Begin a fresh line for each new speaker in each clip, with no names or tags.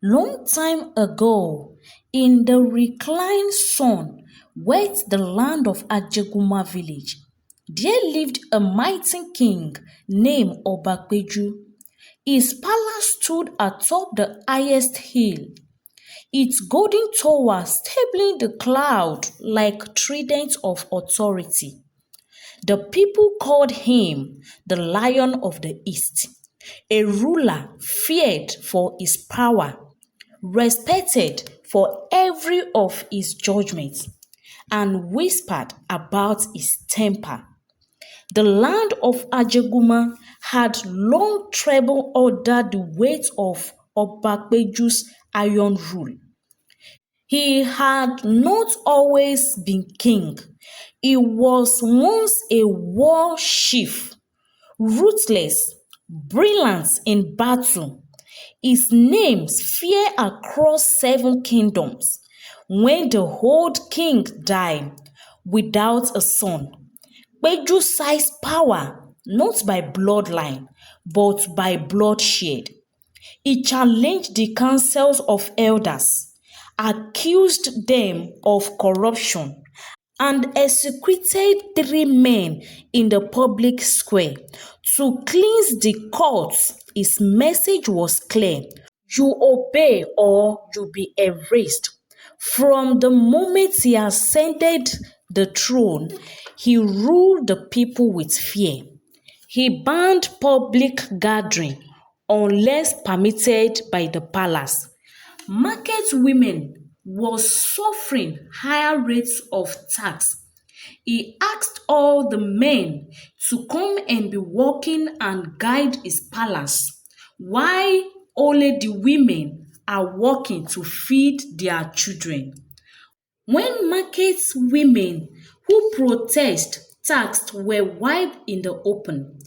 Long time ago, in the reclined sun, wet the land of Ajeguma village, there lived a mighty king named Obakpeju. His palace stood atop the highest hill, its golden tower stapling the cloud like trident of authority. The people called him the Lion of the East, a ruler feared for his power, respected for every of his judgments, and whispered about his temper. The land of Ajeguma had long treble under the weight of Obakpeju's iron rule. He had not always been king. He was once a war chief, ruthless, brilliant in battle. His name spread across 7 kingdoms. When the old king died without a son, Peju seized power not by bloodline but by bloodshed. He challenged the councils of elders, accused them of corruption, and executed 3 men in the public square. To cleanse the courts, his message was clear: you obey or you be erased. From the moment he ascended the throne, he ruled the people with fear. He banned public gathering unless permitted by the palace. Market women was suffering higher rates of tax. He asked all the men to come and be working and guide his palace, while only the women are working to feed their children. When market women who protest taxed were wiped in the open,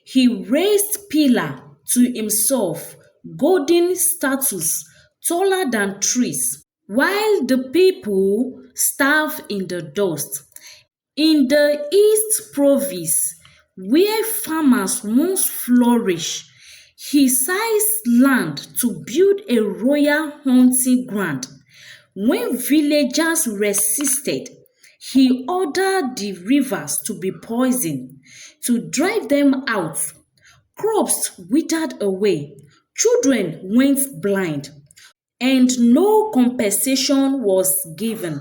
he raised pillar to himself, golden statues taller than trees, while the people starved in the dust. In the East Province, where farmers once flourished, he seized land to build a royal hunting ground. When villagers resisted, he ordered the rivers to be poisoned to drive them out. Crops withered away, children went blind, and no compensation was given.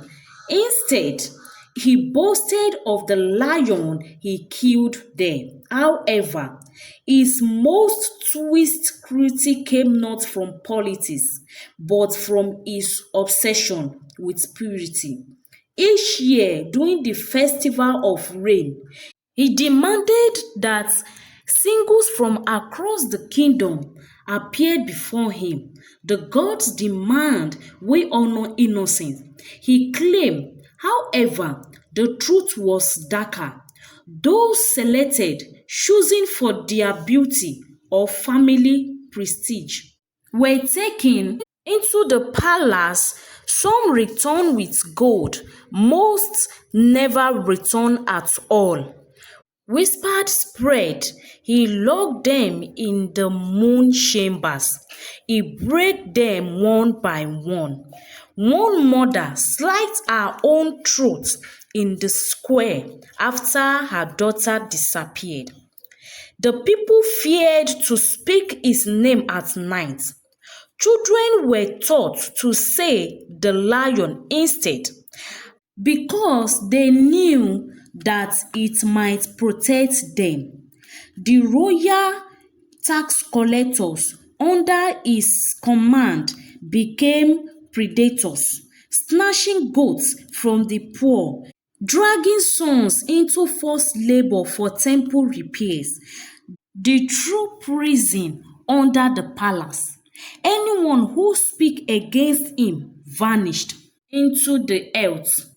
Instead, he boasted of the lion he killed there. However, his most twist cruelty came not from politics, but from his obsession with purity. Each year, during the festival of rain, he demanded that singles from across the kingdom appeared before him. The gods demand we honor innocence. He claimed, however, the truth was darker. Those selected, choosing for their beauty or family prestige, were taken into the palace. Some returned with gold, most never returned at all. Whispered spread, he locked them in the moon chambers. He brake them one by one. One mother slit her own throat in the square after her daughter disappeared. The people feared to speak his name at night. Children were taught to say the lion instead, because they knew that it might protect them. The royal tax collectors under his command became predators, snatching goats from the poor, dragging sons into forced labor for temple repairs. The true prison under the palace. Anyone who speak against him vanished into the earth.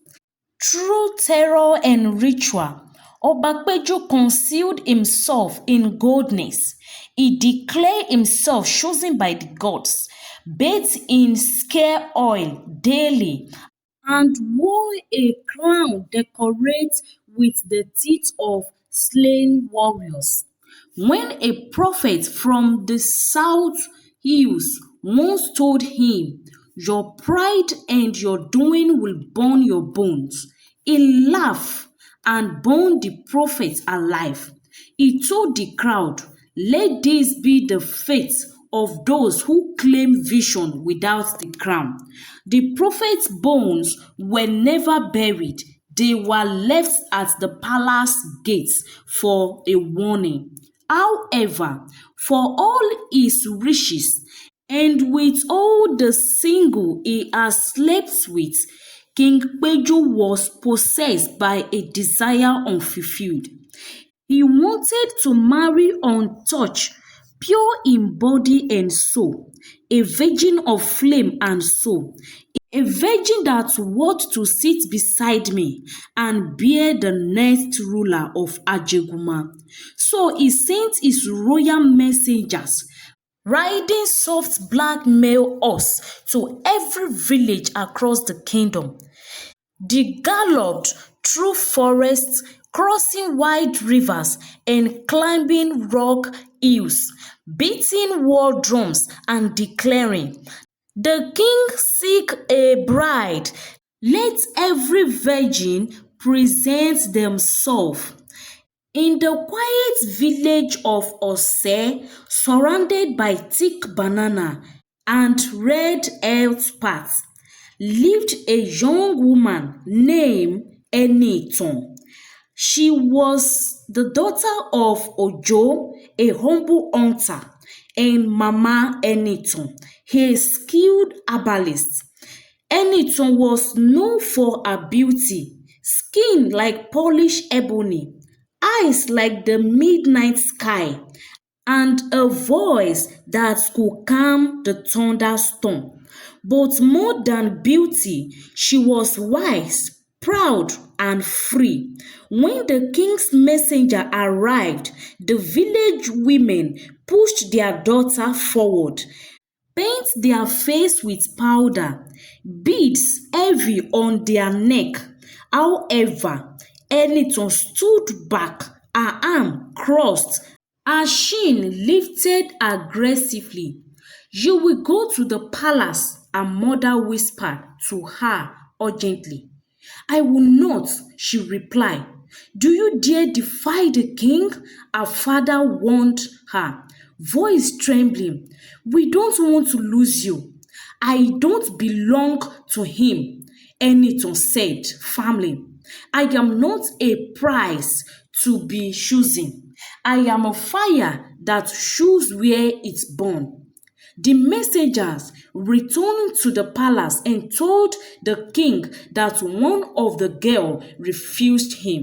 Through terror and ritual, Obakpeju concealed himself in goodness. He declared himself chosen by the gods, bathed in scare oil daily, and wore a crown decorated with the teeth of slain warriors. When a prophet from the south hills once told him, "Your pride and your doing will burn your bones." He laughed and burned the prophet alive. He told the crowd, "Let this be the fate of those who claim vision without the crown." The prophet's bones were never buried. They were left at the palace gates for a warning. However, for all his riches and with all the single he has slept with, King Peju was possessed by a desire unfulfilled. He wanted to marry untouched, pure in body and soul, a virgin of flame and soul, a virgin that ought to sit beside me and bear the next ruler of Ajeguma. So he sent his royal messengers, riding soft black male horse, to every village across the kingdom. They galloped through forests, crossing wide rivers, and climbing rock hills, beating war drums and declaring, "The king seek a bride. Let every virgin present themselves." In the quiet village of Ose, surrounded by thick banana and red earth paths, lived a young woman named Eniton. She was the daughter of Ojo, a humble hunter, and Mama Eniton, a skilled herbalist. Eniton was known for her beauty, skin like polished ebony, eyes like the midnight sky, and a voice that could calm the thunderstorm. But more than beauty, she was wise, proud, and free. When the king's messenger arrived, the village women pushed their daughter forward, paint their face with powder, beads heavy on their neck. However, Eniton stood back, her arm crossed, her chin lifted aggressively. "You will go to the palace," her mother whispered to her urgently. "I will not," she replied. "Do you dare defy the king?" her father warned her, voice trembling. "We don't want to lose you." "I don't belong to him," Eniton said firmly. "I am not a prize to be choosing. I am a fire that chooses where it's born." The messengers returned to the palace and told the king that one of the girls refused him.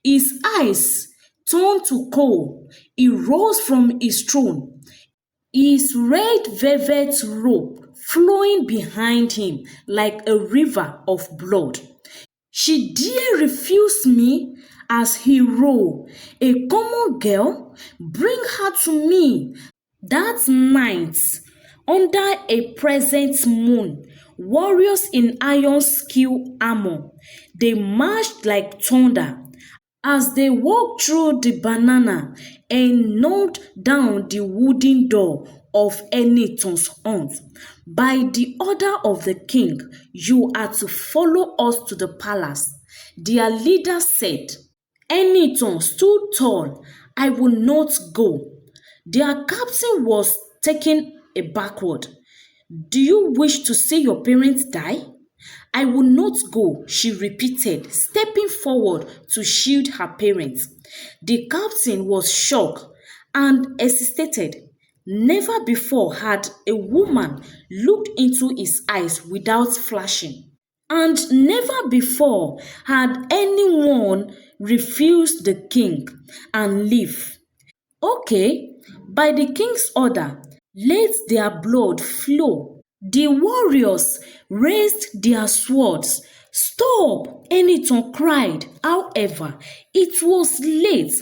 His eyes turned to coal. He rose from his throne, his red velvet robe flowing behind him like a river of blood. "She dare refuse me?" as he roared. "A common girl? Bring her to me." That night, under a present moon, warriors in iron scale armor, they marched like thunder. As they walked through the banana and knocked down the wooden door of Eniton's hut, "By the order of the king, you are to follow us to the palace," their leader said. Eniton stood tall. "I will not go." Their captain was taken backward. "Do you wish to see your parents die?" "I will not go," she repeated, stepping forward to shield her parents. The captain was shocked and hesitated. Never before had a woman looked into his eyes without flashing. And never before had anyone refused the king and leave. "Okay, by the king's order, let their blood flow." The warriors raised their swords. "Stop!" Eniton cried. However, it was late.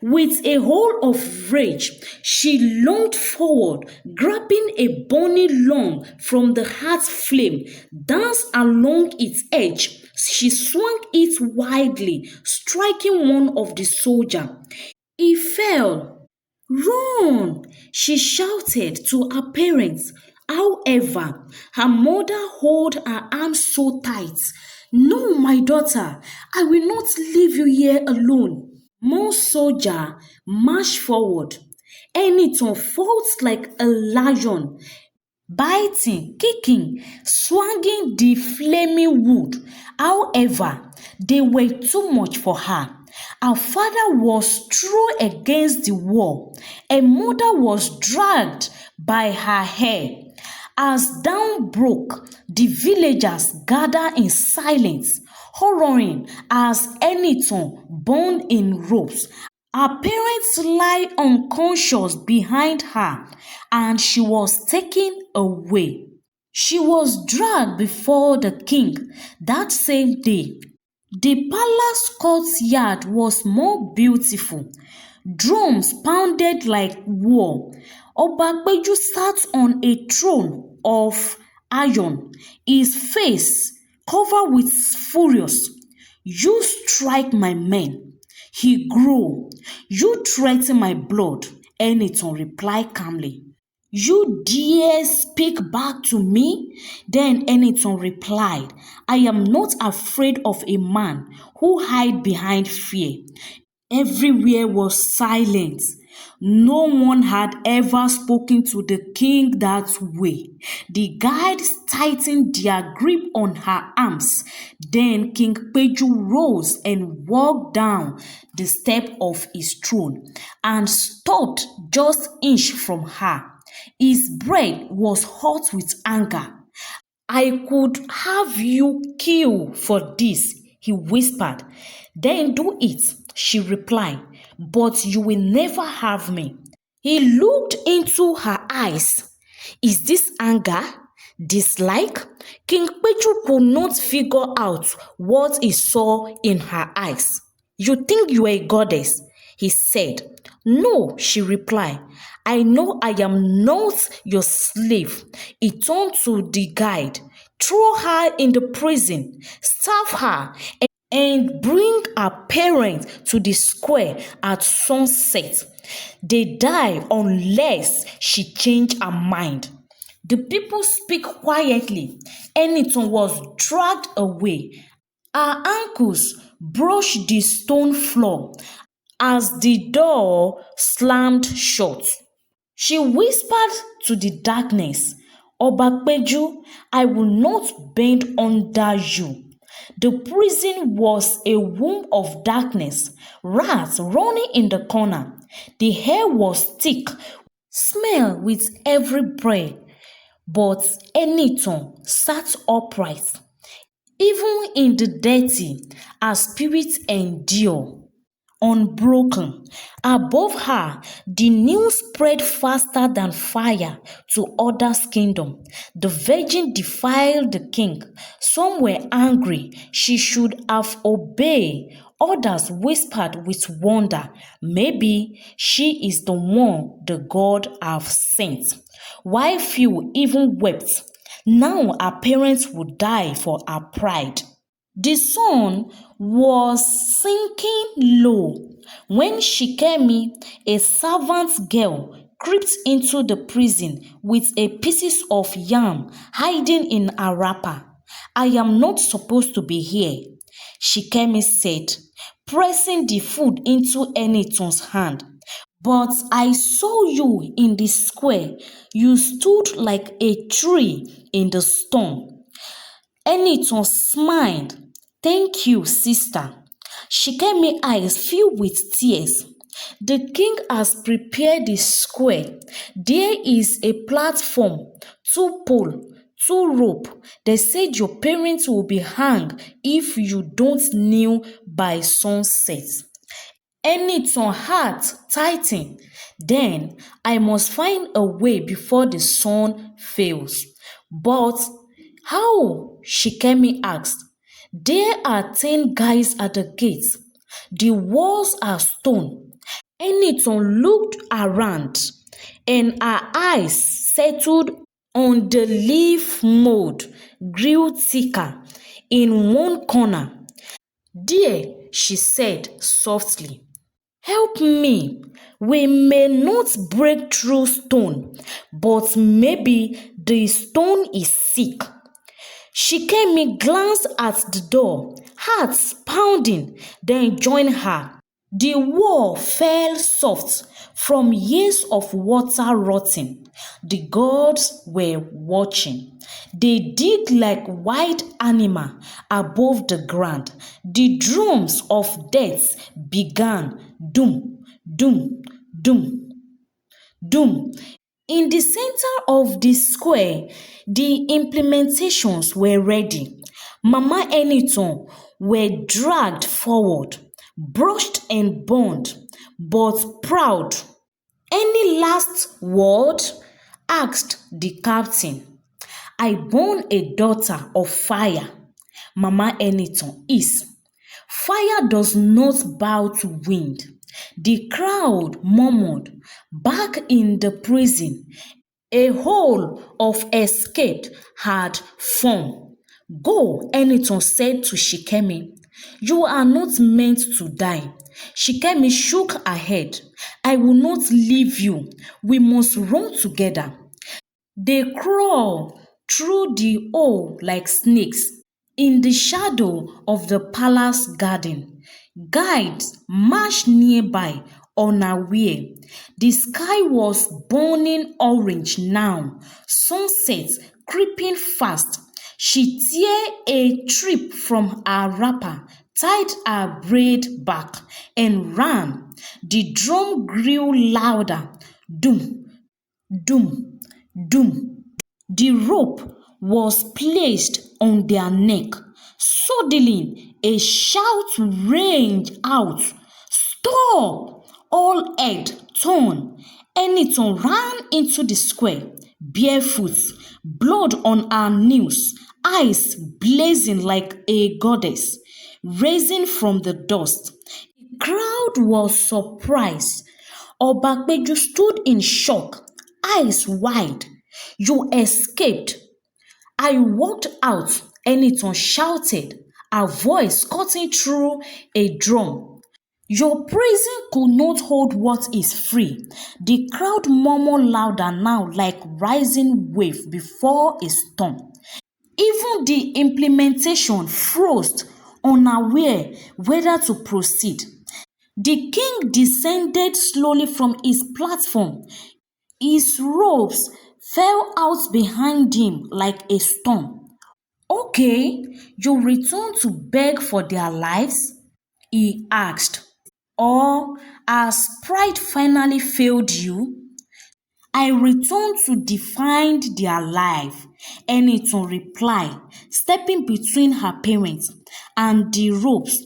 With a howl of rage, she lunged forward, grabbing a burning lung from the hearth flame, danced along its edge. She swung it wildly, striking one of the soldiers. He fell. "Run!" she shouted to her parents. However, her mother held her arms so tight. No, my daughter, I will not leave you here alone. More soldier marched forward. Eniton fought like a lion, biting, kicking, swinging the flaming wood. However, they were too much for her. Her father was thrown against the wall. Her mother was dragged by her hair. As dawn broke, the villagers gathered in silence, horroring as Eniton burned in ropes. Her parents lie unconscious behind her, and she was taken away. She was dragged before the king that same day. The palace courtyard was more beautiful. Drums pounded like war. Obagbeju sat on a throne of iron, his face covered with furious. You strike my men. He grew. You threaten my blood. Eniton replied calmly. You dare speak back to me? Then Eniton replied, I am not afraid of a man who hides behind fear. Everywhere was silent. No one had ever spoken to the king that way. The guides tightened their grip on her arms. Then King Peju rose and walked down the step of his throne and stopped just inch from her. His breath was hot with anger. I could have you killed for this, he whispered. Then do it, she replied, but you will never have me. He looked into her eyes. Is this anger? Dislike? King Peju could not figure out what he saw in her eyes. You think you are a goddess? He said. No, she replied. I know I am not your slave. He turned to the guide. Throw her in the prison, starve her, and bring her parents to the square at sunset. They die unless she change her mind. The people speak quietly. Eniton was dragged away. Her ankles brushed the stone floor as the door slammed shut. She whispered to the darkness, Obakpeju, I will not bend under you. The prison was a womb of darkness, rats running in the corner. The air was thick, smell with every breath. But Eniton sat upright. Even in the dirty, her spirit endured unbroken. Above her, the news spread faster than fire to others' kingdom. The virgin defied the king. Some were angry. She should have obeyed. Others whispered with wonder, maybe she is the one the God have sent. While few even wept, now her parents would die for her pride. The sun was sinking low when Shikemi, a servant girl, crept into the prison with a pieces of yam hiding in a wrapper. I am not supposed to be here, Shikemi said, pressing the food into Eniton's hand. But I saw you in the square. You stood like a tree in the storm. Eniton smiled. Thank you, sister. Shikemi's eyes filled with tears. The king has prepared the square. There is a platform, two poles, two rope. They said your parents will be hanged if you don't kneel by sunset. Eniton's heart tightened. Then I must find a way before the sun fails. But how? Shikemi asked. There are 10 guys at the gate. The walls are stone. Eniton looked around, and her eyes settled on the leaf mold grew thicker in one corner. There, she said softly, help me. We may not break through stone, but maybe the stone is sick. Shikemi glanced at the door, heart pounding, then joined her. The wall fell soft from years of water rotting. The gods were watching. They dig like wild animal above the ground. The drums of death began. Doom, doom, doom, doom. In the center of the square, the implementations were ready. Mama Eniton were dragged forward, brushed and burned, but proud. Any last word? Asked the captain. I born a daughter of fire. Mama Eniton is. Fire does not bow to wind. The crowd murmured. Back in the prison, a hole of escape had formed. Go, Eniton said to Shikemi. You are not meant to die. Shikemi shook her head. I will not leave you. We must run together. They crawl through the hole like snakes in the shadow of the palace garden. Guides marched nearby unaware. The sky was burning orange now, sunset creeping fast. She tear a strip from her wrapper, tied her braid back, and ran. The drum grew louder. Doom, doom, doom. The rope was placed on their neck. Suddenly, a shout rang out. Stop! All head turned. Eniton ran into the square, barefoot, blood on her knees, eyes blazing like a goddess, rising from the dust. The crowd was surprised. Obakbeju stood in shock, eyes wide. You escaped. I walked out, Eniton shouted, her voice cutting through a drum. Your prison could not hold what is free. The crowd murmured louder now like rising wave before a storm. Even the implementation froze, unaware whether to proceed. The king descended slowly from his platform. His robes fell out behind him like a storm. Okay, you return to beg for their lives? He asked. Or has pride finally failed you? I return to defend their life, Eniton replied, stepping between her parents and the ropes.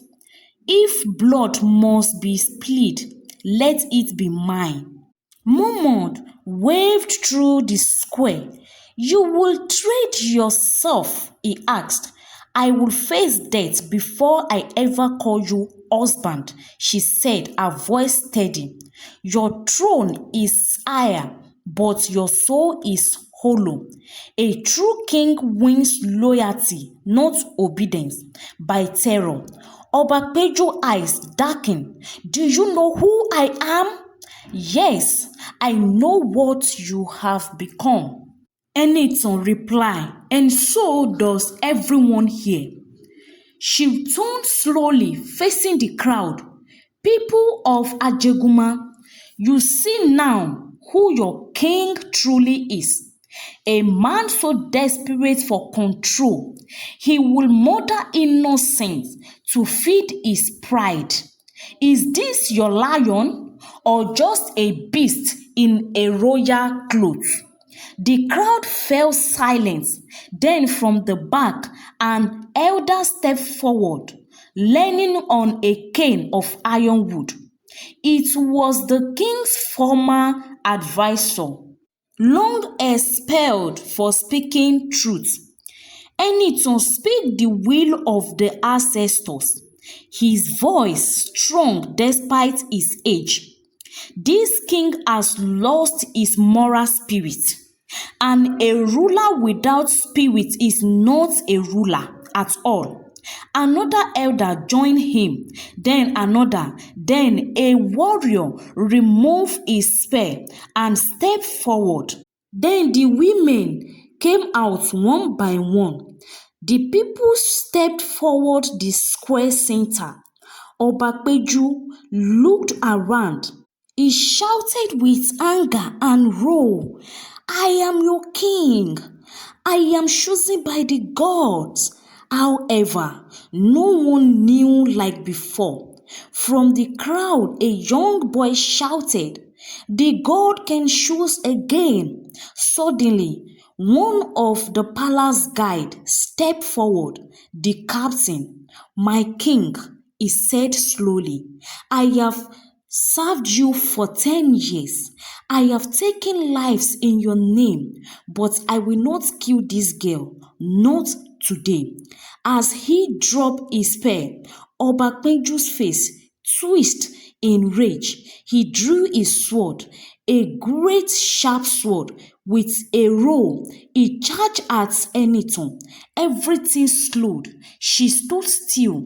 If blood must be spilled, let it be mine. Murmured waved through the square. You will trade yourself, he asked. I will face death before I ever call you husband, she said, her voice steady. Your throne is higher, but your soul is hollow. A true king wins loyalty, not obedience, by terror. Obakpeju's eyes darkened. Do you know who I am? Yes, I know what you have become. Eniton replied, and so does everyone here. She turned slowly, facing the crowd. People of Ajeguma, you see now who your king truly is. A man so desperate for control, he will murder innocents to feed his pride. Is this your lion or just a beast in a royal cloth? The crowd fell silent. Then from the back, an elder stepped forward, leaning on a cane of ironwood. It was the king's former advisor, long expelled for speaking truth. Eniton speak the will of the ancestors. His voice strong despite his age. This king has lost his moral spirit, and a ruler without spirit is not a ruler at all. Another elder joined him, then another, then a warrior removed his spear and stepped forward. Then the women came out one by one. The people stepped forward the square center. Obapeju looked around. He shouted with anger and roar, "I am your king. I am chosen by the gods." However, no one knew like before. From the crowd, a young boy shouted, "The god can choose again." Suddenly, one of the palace guide stepped forward. The captain, "My king," he said slowly, "I have served you for 10 years. I have taken lives in your name, but I will not kill this girl, not today." As he dropped his spear, Obapeju's face twisted in rage. He drew his sword, a great sharp sword. With a roar, he charged at Eniton. Everything slowed. She stood still,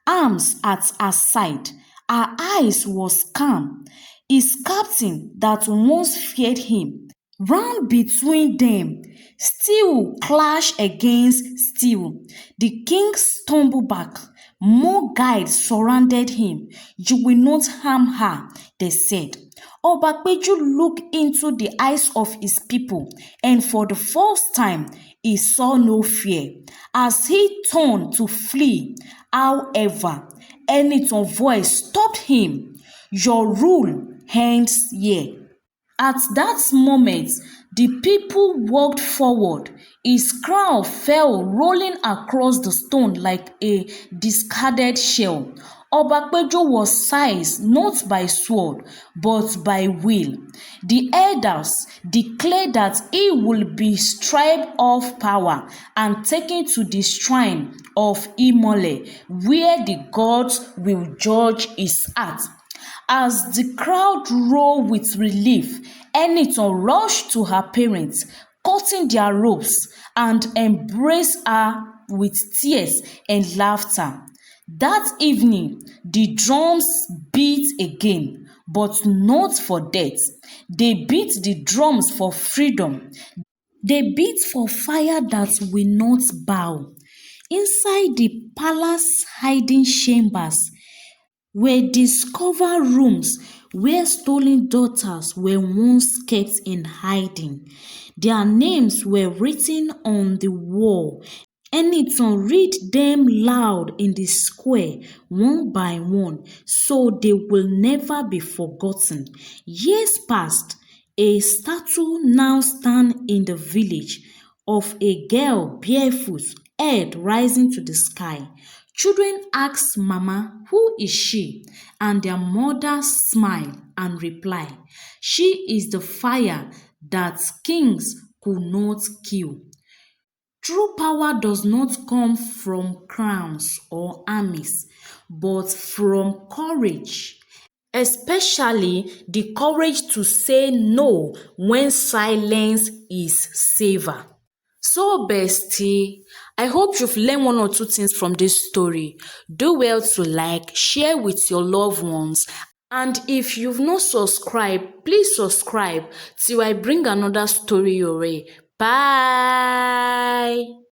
arms at her side. Her eyes was calm. His captain, that once feared him, ran between them. Steel clashed against steel. The king stumbled back. More guides surrounded him. "You will not harm her," they said. Obapeju looked into the eyes of his people, and for the first time, he saw no fear. As he turned to flee, however, Eniton's voice stopped him. "Your rule ends here." At that moment, the people walked forward. His crown fell rolling across the stone like a discarded shell. Obapejo was seized not by sword, but by will. The elders declared that he would be stripped of power and taken to the shrine of Imole, where the gods will judge his heart. As the crowd roared with relief, Eniton rushed to her parents, cutting their ropes, and embraced her with tears and laughter. That evening, the drums beat again, but not for death. They beat the drums for freedom. They beat for fire that will not bow. Inside the palace hiding chambers were discovered rooms where stolen daughters were once kept in hiding. Their names were written on the wall. Eniton read them loud in the square one by one, so they will never be forgotten. Years passed. A statue now stands in the village of a girl barefoot, head rising to the sky. Children ask Mama, "Who is she?" And their mother smile and reply, "She is the fire that kings could not kill." True power does not come from crowns or armies, but from courage, especially the courage to say no when silence is safer. So, bestie, I hope you've learned one or two things from this story. Do well to like, share with your loved ones, and if you've not subscribed, please subscribe till I bring another story your way. Bye.